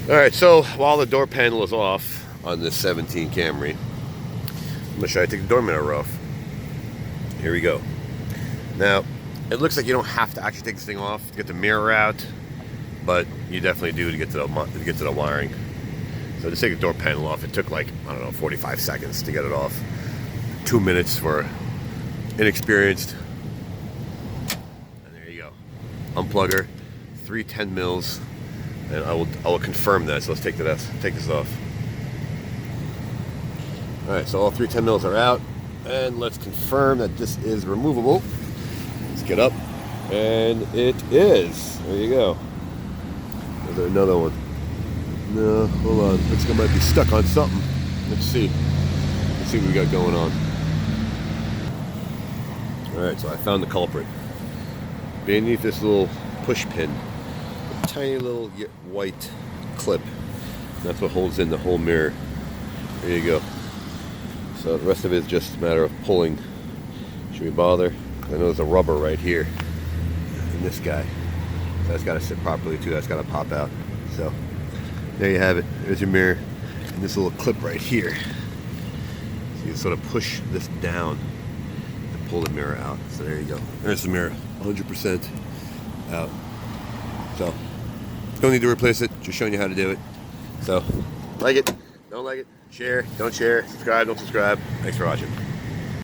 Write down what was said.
Alright, so while the door panel is off on this 17 Camry, I'm going to show you how to take the door mirror off. Here we go. Now, it looks like you don't have to actually take this thing off to get the mirror out, but you definitely do to get to the wiring. So just take the door panel off. It took like, I don't know, 45 seconds to get it off. 2 minutes for inexperienced. And there you go. Unplugger, 310 mils. And I will confirm that. So let's take this off. All right, so all 310 mils are out, and let's confirm that this is removable. Let's get up, and it is. There you go. Is there another one? No, hold on. Looks like it might be stuck on something. Let's see. Let's see what we got going on. All right, so I found the culprit beneath this little push pin. Tiny little white clip. That's what holds in the whole mirror. There you go. So the rest of it is just a matter of pulling. Should we bother? I know there's a rubber right here in this guy. So that's got to sit properly too. That's got to pop out. So there you have it. There's your mirror. And this little clip right here. So you sort of push this down and pull the mirror out. So there you go. There's the mirror. 100% out. So don't need to replace it, just showing you how to do it. So, like it, don't like it, share, don't share, subscribe, don't subscribe. Thanks for watching.